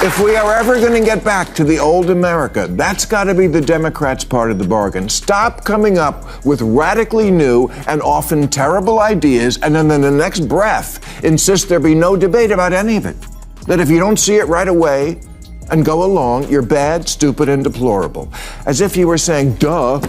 If we are ever going to get back to the old America, that's got to be the Democrats' part of the bargain. Stop coming up with radically new and often terrible ideas, and then in the next breath insist there be no debate about any of it. That if you don't see it right away and go along, you're bad, stupid, and deplorable. As if you were saying, duh,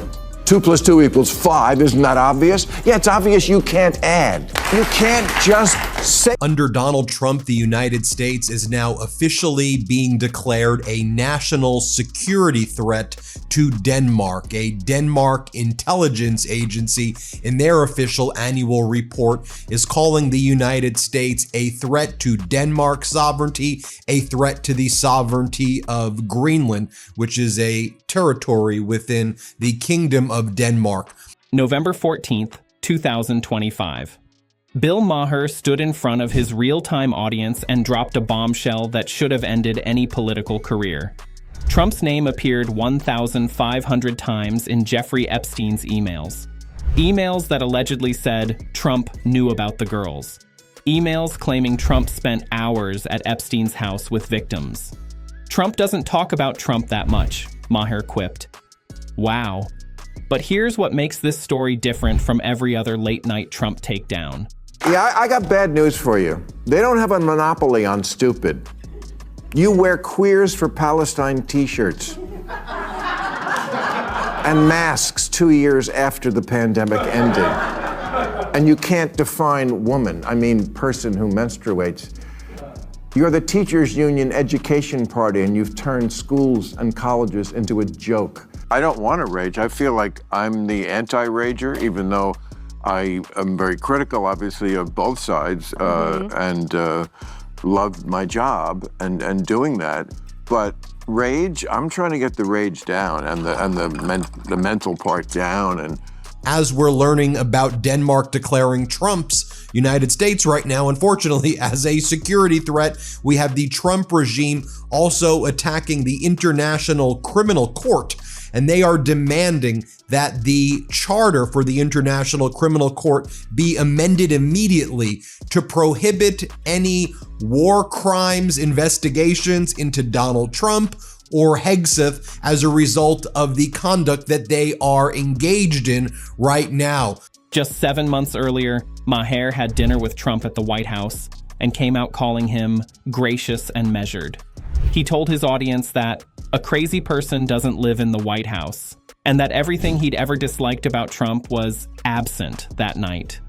2 + 2 = 5, isn't that obvious? Yeah, it's obvious you can't add. You can't just say. Under Donald Trump, the United States is now officially being declared a national security threat to Denmark. A Denmark intelligence agency, in their official annual report, is calling the United States a threat to Denmark's sovereignty, a threat to the sovereignty of Greenland, which is a territory within the Kingdom of Denmark. November 14th, 2025. Bill Maher stood in front of his real-time audience and dropped a bombshell that should have ended any political career. Trump's name appeared 1,500 times in Jeffrey Epstein's emails. Emails that allegedly said Trump knew about the girls. Emails claiming Trump spent hours at Epstein's house with victims. Trump doesn't talk about Trump that much, Maher quipped. Wow. But here's what makes this story different from every other late-night Trump takedown. Yeah, I got bad news for you. They don't have a monopoly on stupid. You wear Queers for Palestine t-shirts and masks 2 years after the pandemic ended. And you can't define woman, I mean person who menstruates. You're the teachers' union education party, and you've turned schools and colleges into a joke. I don't want to rage. I feel like I'm the anti-rager, even though I am very critical, obviously, of both sides, and love my job and doing that. But rage, I'm trying to get the rage down and the mental part down. And as we're learning about Denmark declaring Trump's United States right now, unfortunately, as a security threat, we have the Trump regime also attacking the International Criminal Court. And they are demanding that the charter for the International Criminal Court be amended immediately to prohibit any war crimes investigations into Donald Trump or Hegseth as a result of the conduct that they are engaged in right now. Just 7 months earlier, Maher had dinner with Trump at the White House and came out calling him gracious and measured. He told his audience that a crazy person doesn't live in the White House, and that everything he'd ever disliked about Trump was absent that night.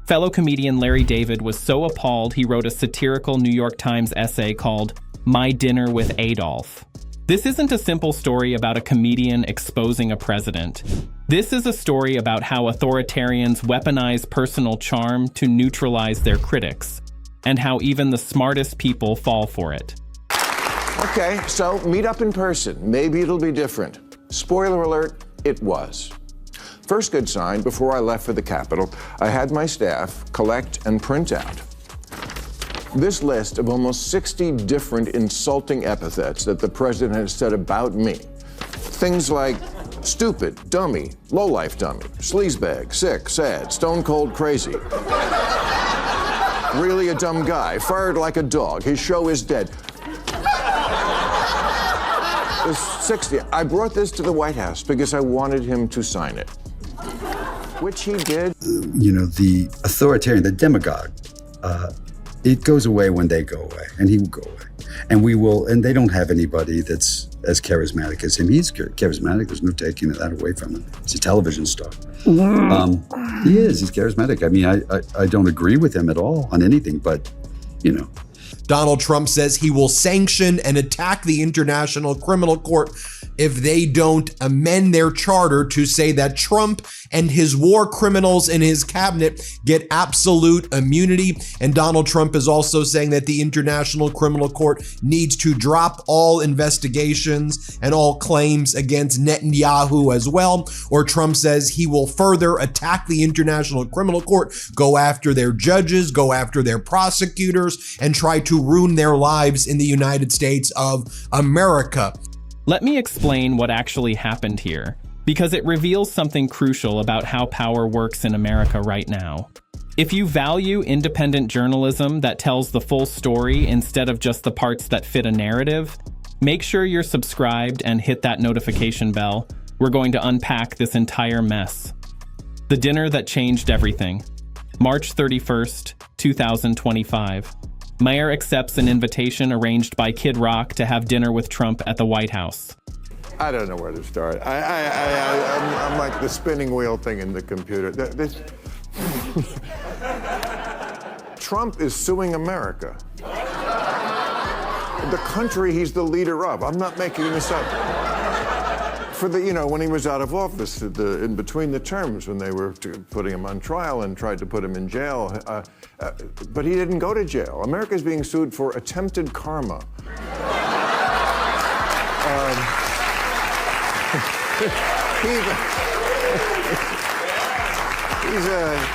Fellow comedian Larry David was so appalled he wrote a satirical New York Times essay called My Dinner with Adolf. This isn't a simple story about a comedian exposing a president. This is a story about how authoritarians weaponize personal charm to neutralize their critics, and how even the smartest people fall for it. Okay, so meet up in person. Maybe it'll be different. Spoiler alert, it was. First good sign, before I left for the Capitol, I had my staff collect and print out this list of almost 60 different insulting epithets that the president has said about me. Things like stupid, dummy, lowlife dummy, sleazebag, sick, sad, stone cold crazy. Really a dumb guy, fired like a dog, his show is dead. There's 60. I brought this to the White House because I wanted him to sign it, which he did. The authoritarian, the demagogue, it goes away when they go away, and he will go away. And we will, and they don't have anybody that's as charismatic as him. He's charismatic. There's no taking that away from him. He's a television star. He is. He's charismatic. I mean, I don't agree with him at all on anything, but, Donald Trump says he will sanction and attack the International Criminal Court if they don't amend their charter to say that Trump and his war criminals in his cabinet get absolute immunity. And Donald Trump is also saying that the International Criminal Court needs to drop all investigations and all claims against Netanyahu as well. Or Trump says he will further attack the International Criminal Court, go after their judges, go after their prosecutors, and try to ruin their lives in the United States of America. Let me explain what actually happened here, because it reveals something crucial about how power works in America right now. If you value independent journalism that tells the full story instead of just the parts that fit a narrative, make sure you're subscribed and hit that notification bell. We're going to unpack this entire mess. The dinner that changed everything. March 31st, 2025. Maher accepts an invitation arranged by Kid Rock to have dinner with Trump at the White House. I don't know where to start. I'm like the spinning wheel thing in the computer. Trump is suing America. The country he's the leader of. I'm not making this up. For when he was out of office, in between the terms, when they were putting him on trial and tried to put him in jail, but he didn't go to jail. America's being sued for attempted karma.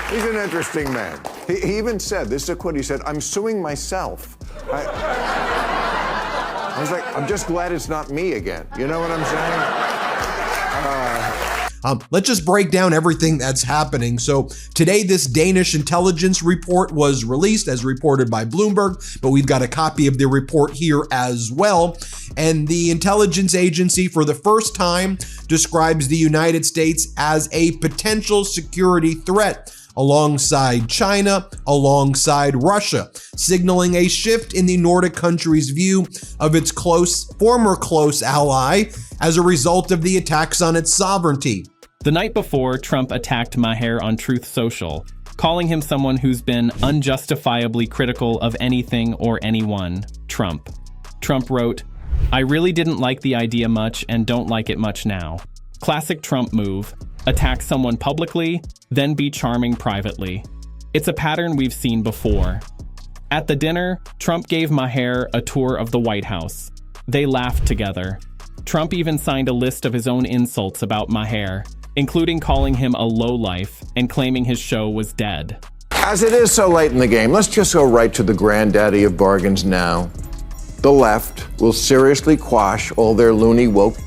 He's an interesting man. He even said, this is a quote, he said, "I'm suing myself." I was like, I'm just glad it's not me again. You know what I'm saying? Let's just break down everything that's happening. So today, this Danish intelligence report was released as reported by Bloomberg, but we've got a copy of the report here as well. And the intelligence agency, for the first time, describes the United States as a potential security threat alongside China, alongside Russia, signaling a shift in the Nordic country's view of its former close ally as a result of the attacks on its sovereignty. The night before, Trump attacked Maher on Truth Social, calling him someone who's been unjustifiably critical of anything or anyone, Trump. Trump wrote, "I really didn't like the idea much and don't like it much now. Classic Trump move. Attack someone publicly, then be charming privately. It's a pattern we've seen before." At the dinner, Trump gave Maher a tour of the White House. They laughed together. Trump even signed a list of his own insults about Maher, including calling him a lowlife and claiming his show was dead. As it is so late in the game, let's just go right to the granddaddy of bargains now. The left will seriously quash all their loony woke,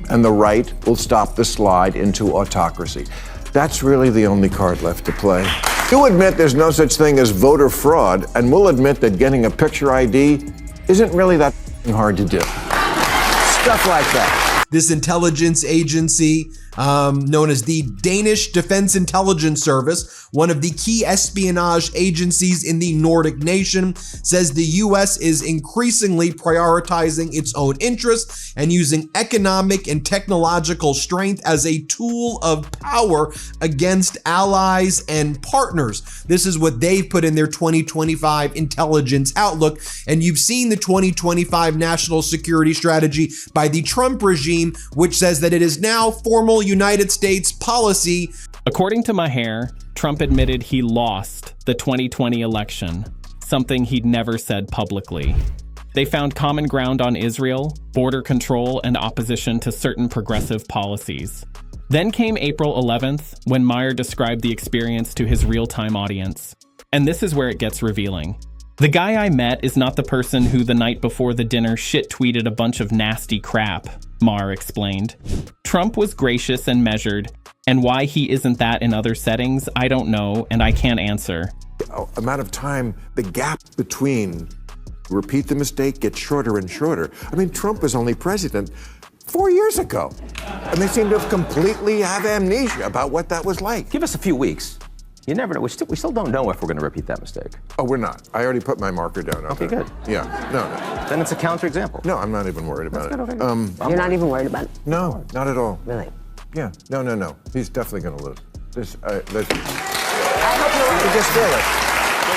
and the right will stop the slide into autocracy. That's really the only card left to play. You admit there's no such thing as voter fraud, and we'll admit that getting a picture ID isn't really that hard to do. Stuff like that. This intelligence agency, known as the Danish Defense Intelligence Service, one of the key espionage agencies in the Nordic nation, says the US is increasingly prioritizing its own interests and using economic and technological strength as a tool of power against allies and partners. This is what they've put in their 2025 intelligence outlook, and you've seen the 2025 national security strategy by the Trump regime, which says that it is now formal United States policy. According to Maher, Trump admitted he lost the 2020 election, something he'd never said publicly. They found common ground on Israel, border control, and opposition to certain progressive policies. Then came April 11th, when Maher described the experience to his real-time audience. And this is where it gets revealing. "The guy I met is not the person who the night before the dinner shit-tweeted a bunch of nasty crap," Maher explained. "Trump was gracious and measured, and why he isn't that in other settings, I don't know, and I can't answer." Amount of time, the gap between repeat the mistake gets shorter and shorter. I mean, Trump was only president 4 years ago, and they seem to have completely have amnesia about what that was like. Give us a few weeks. You never know. We still don't know if we're going to repeat that mistake. Oh, we're not. I already put my marker down on Okay, that. good. Yeah, no. Then it's a counterexample. No, I'm not even worried about it. Okay. You're not even worried about it? No, not at all. Really? Yeah, no. He's definitely going to lose. I hope you're right. You just feel it.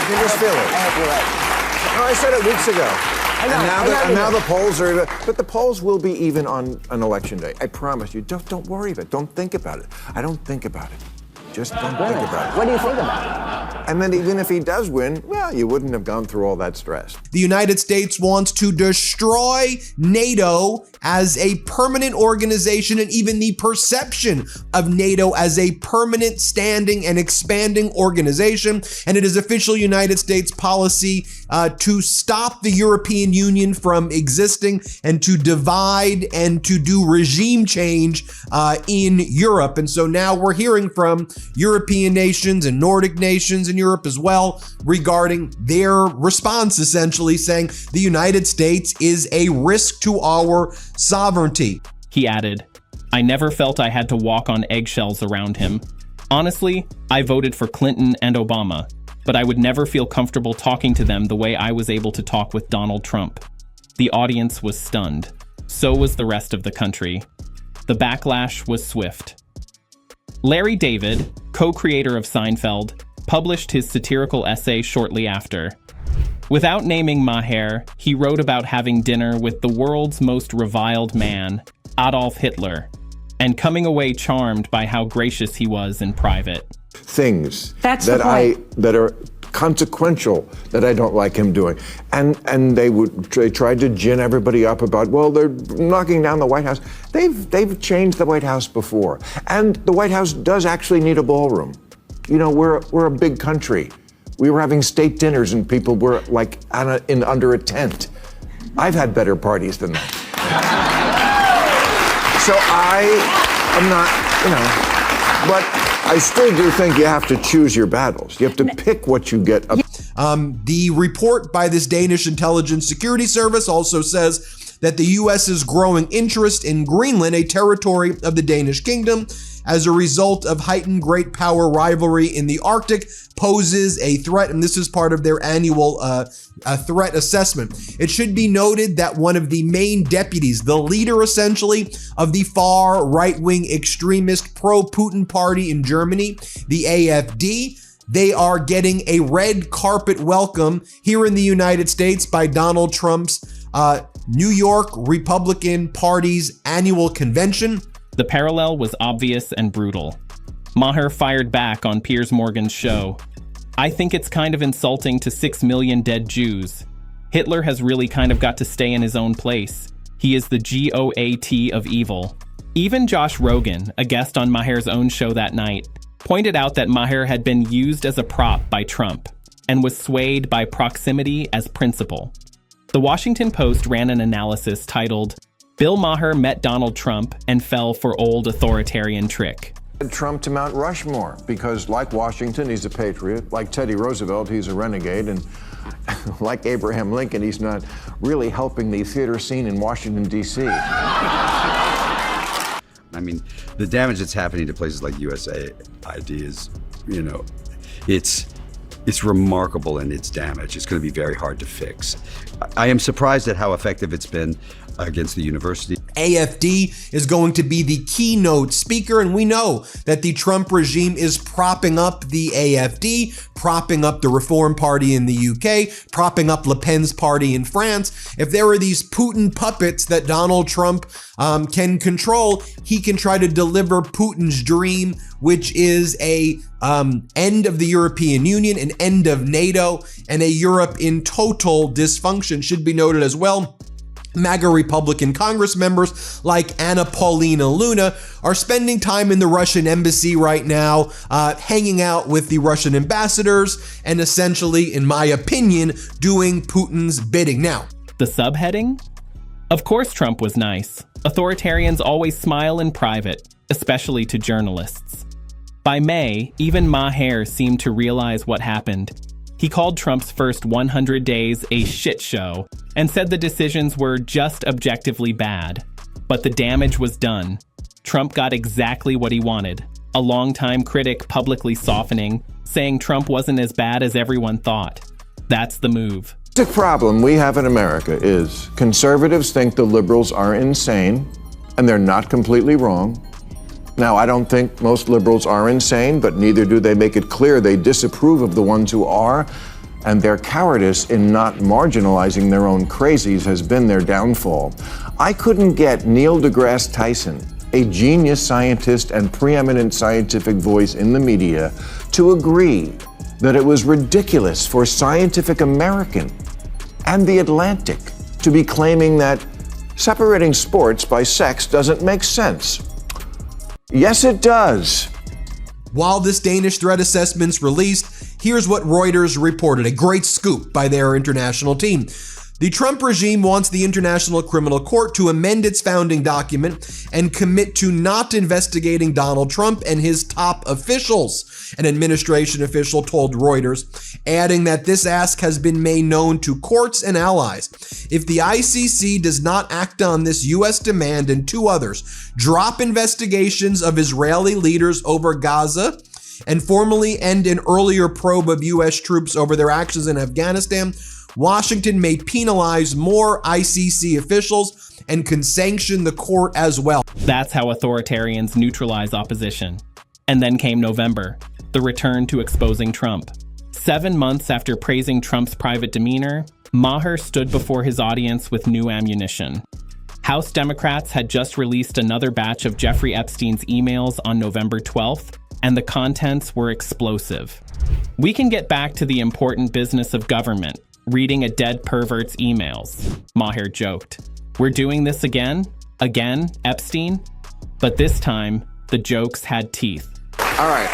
You just feel it. I hope you're right. No, I said it weeks ago. I know, And now the polls are, but the polls will be even on election day. I promise you. Don't worry about it. Don't think about it. I don't think about it. Just don't think about it. What do you think about it? And then even if he does win, well, you wouldn't have gone through all that stress. The United States wants to destroy NATO as a permanent organization and even the perception of NATO as a permanent standing and expanding organization. And it is official United States policy to stop the European Union from existing and to divide and to do regime change in Europe. And so now we're hearing from European nations and Nordic nations in Europe as well regarding their response, essentially saying the United States is a risk to our sovereignty. He added, "I never felt I had to walk on eggshells around him. Honestly, I voted for Clinton and Obama, but I would never feel comfortable talking to them the way I was able to talk with Donald Trump." The audience was stunned. So was the rest of the country. The backlash was swift. Larry David, co-creator of Seinfeld, published his satirical essay shortly after. Without naming Maher, he wrote about having dinner with the world's most reviled man, Adolf Hitler, and coming away charmed by how gracious he was in private. Things That's that the point. that are consequential that I don't like him doing. And they tried to gin everybody up about, well, they're knocking down the White House. They've changed the White House before. And the White House does actually need a ballroom. You know, we're a big country. We were having state dinners and people were like under a tent. I've had better parties than that. So I'm not, but I still do think you have to choose your battles. You have to pick what you get. The report by this Danish intelligence security service also says that the U.S.'s growing interest in Greenland, a territory of the Danish kingdom, as a result of heightened great power rivalry in the Arctic, poses a threat, and this is part of their annual threat assessment. It should be noted that one of the main deputies, the leader essentially of the far right-wing extremist pro-Putin party in Germany, the AfD, they are getting a red carpet welcome here in the United States by Donald Trump's New York Republican Party's annual convention. The parallel was obvious and brutal. Maher fired back on Piers Morgan's show. "I think it's kind of insulting to 6 million dead Jews. Hitler has really kind of got to stay in his own place. He is the GOAT of evil." Even Josh Rogan, a guest on Maher's own show that night, pointed out that Maher had been used as a prop by Trump and was swayed by proximity as principle. The Washington Post ran an analysis titled, "Bill Maher met Donald Trump and fell for old authoritarian trick." Trump to Mount Rushmore because, like Washington, he's a patriot. Like Teddy Roosevelt, he's a renegade. And like Abraham Lincoln, he's not really helping the theater scene in Washington, D.C. I mean, the damage that's happening to places like USAID is, it's remarkable in its damage. It's going to be very hard to fix. I am surprised at how effective it's been against the university. AfD is going to be the keynote speaker, and we know that the Trump regime is propping up the AfD, propping up the Reform Party in the UK, propping up Le Pen's party in France. If there are these Putin puppets that Donald Trump can control, he can try to deliver Putin's dream, which is a end of the European Union, an end of NATO, and a Europe in total dysfunction. Should be noted as well, MAGA Republican Congress members like Anna Paulina Luna are spending time in the Russian embassy right now, hanging out with the Russian ambassadors and essentially, in my opinion, doing Putin's bidding. Now, the subheading? Of course Trump was nice. Authoritarians always smile in private, especially to journalists. By May, even Maher seemed to realize what happened. He called Trump's first 100 days a shit show and said the decisions were just objectively bad. But the damage was done. Trump got exactly what he wanted. A longtime critic publicly softening, saying Trump wasn't as bad as everyone thought. That's the move. The problem we have in America is conservatives think the liberals are insane, and they're not completely wrong. Now, I don't think most liberals are insane, but neither do they make it clear they disapprove of the ones who are, and their cowardice in not marginalizing their own crazies has been their downfall. I couldn't get Neil deGrasse Tyson, a genius scientist and preeminent scientific voice in the media, to agree that it was ridiculous for Scientific American and The Atlantic to be claiming that Separating sports by sex doesn't make sense. Yes, it does. While this Danish threat assessment's released, here's what Reuters reported, a great scoop by their international team. The Trump regime wants the International Criminal Court to amend its founding document and commit to not investigating Donald Trump and his top officials, an administration official told Reuters, adding that this ask has been made known to courts and allies. If the ICC does not act on this U.S. demand and two others, drop investigations of Israeli leaders over Gaza, and formally end an earlier probe of U.S. troops over their actions in Afghanistan, Washington may penalize more ICC officials and can sanction the court as well. That's how authoritarians neutralize opposition. And then came November, the return to exposing Trump. 7 months after praising Trump's private demeanor, Maher stood before his audience with new ammunition. House Democrats had just released another batch of Jeffrey Epstein's emails on November 12th, and the contents were explosive. We can get back to the important business of government, reading a dead pervert's emails, Maher joked. We're doing this again? Again, Epstein? But this time, the jokes had teeth. All right,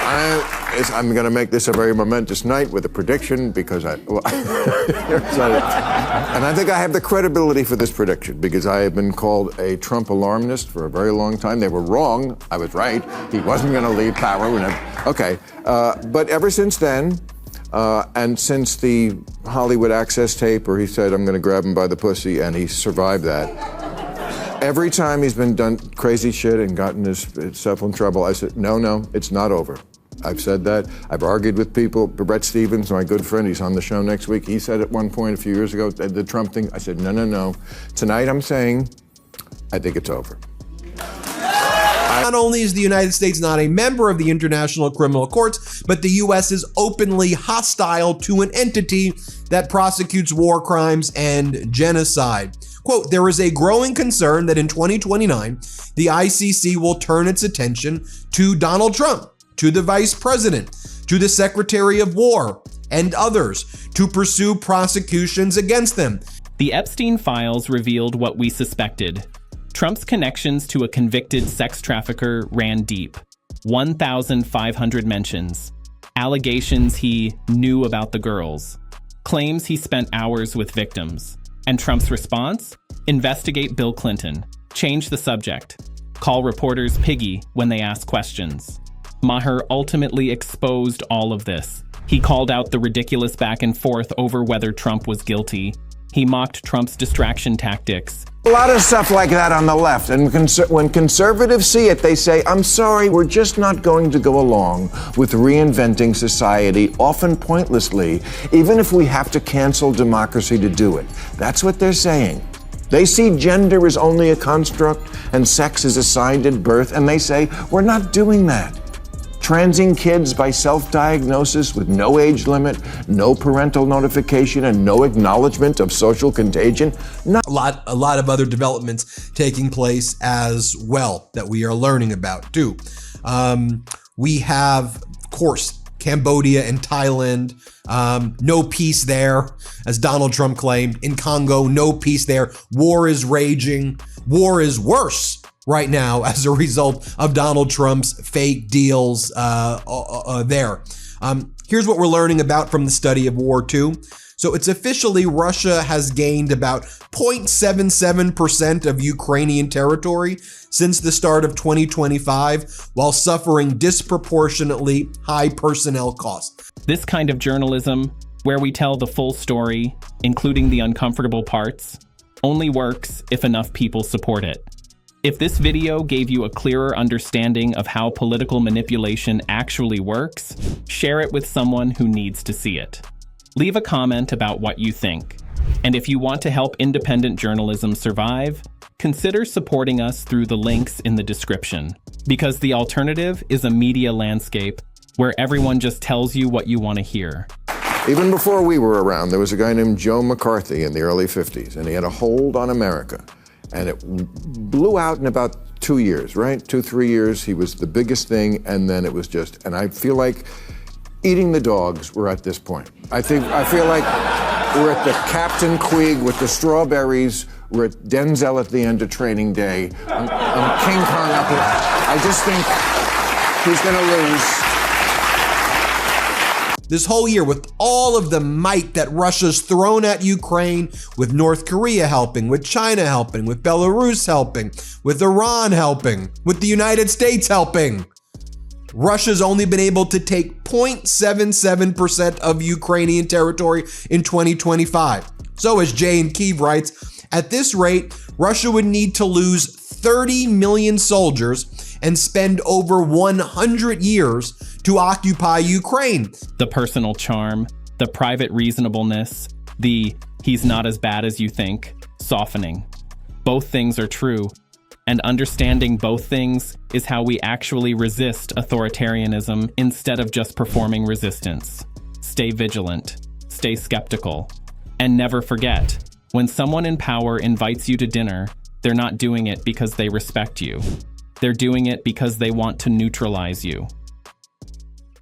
I'm going to make this a very momentous night with a prediction because and I think I have the credibility for this prediction because I have been called a Trump alarmist for a very long time. They were wrong. I was right. He wasn't going to leave power. But ever since then, and since the Hollywood Access tape where he said, I'm going to grab him by the pussy, and he survived that, every time he's been done crazy shit and gotten himself in trouble, I said, no, it's not over. I've said that. I've argued with people. Brett Stevens, my good friend, he's on the show next week. He said at one point a few years ago, the Trump thing. I said, no. Tonight I'm saying, I think it's over. Not only is the United States not a member of the International Criminal Courts, but the U.S. is openly hostile to an entity that prosecutes war crimes and genocide. Quote, there is a growing concern that in 2029, the ICC will turn its attention to Donald Trump, to the vice president, to the Secretary of War, and others to pursue prosecutions against them. The Epstein files revealed what we suspected. Trump's connections to a convicted sex trafficker ran deep. 1,500 mentions. Allegations he knew about the girls. Claims he spent hours with victims. And Trump's response? Investigate Bill Clinton. Change the subject. Call reporters piggy when they ask questions. Maher ultimately exposed all of this. He called out the ridiculous back and forth over whether Trump was guilty. He mocked Trump's distraction tactics. A lot of stuff like that on the left. And when conservatives see it, they say, I'm sorry, we're just not going to go along with reinventing society, often pointlessly, even if we have to cancel democracy to do it. That's what they're saying. They see gender as only a construct and sex is assigned at birth, and they say, we're not doing that. Transing kids by self-diagnosis with no age limit, no parental notification, and no acknowledgement of social contagion. A lot of other developments taking place as well that we are learning about too. We have, of course, Cambodia and Thailand. No peace there, as Donald Trump claimed. In Congo, no peace there. War is raging. War is worse right now as a result of Donald Trump's fake deals there. Here's what we're learning about from the study of war too. So it's officially Russia has gained about 0.77% of Ukrainian territory since the start of 2025, while suffering disproportionately high personnel costs. This kind of journalism, where we tell the full story, including the uncomfortable parts, only works if enough people support it. If this video gave you a clearer understanding of how political manipulation actually works, share it with someone who needs to see it. Leave a comment about what you think. And if you want to help independent journalism survive, consider supporting us through the links in the description. Because the alternative is a media landscape where everyone just tells you what you want to hear. Even before we were around, there was a guy named Joe McCarthy in the early 50s, and he had a hold on America. And it blew out in about 2 years, right? 2-3 years, he was the biggest thing, and then it was just, and I feel like eating the dogs, we're at this point. I feel like We're at the Captain Queeg with the strawberries. We're at Denzel at the end of Training Day. I'm King Kong up here. I just think he's going to lose. This whole year, with all of the might that Russia's thrown at Ukraine, with North Korea helping, with China helping, with Belarus helping, with Iran helping, with the United States helping, Russia's only been able to take 0.77% of Ukrainian territory in 2025. So as Jay in Kyiv writes, at this rate, Russia would need to lose 30 million soldiers and spend over 100 years to occupy Ukraine. The personal charm, the private reasonableness, the he's not as bad as you think, softening. Both things are true, and understanding both things is how we actually resist authoritarianism instead of just performing resistance. Stay vigilant, stay skeptical, and never forget, when someone in power invites you to dinner, they're not doing it because they respect you. They're doing it because they want to neutralize you.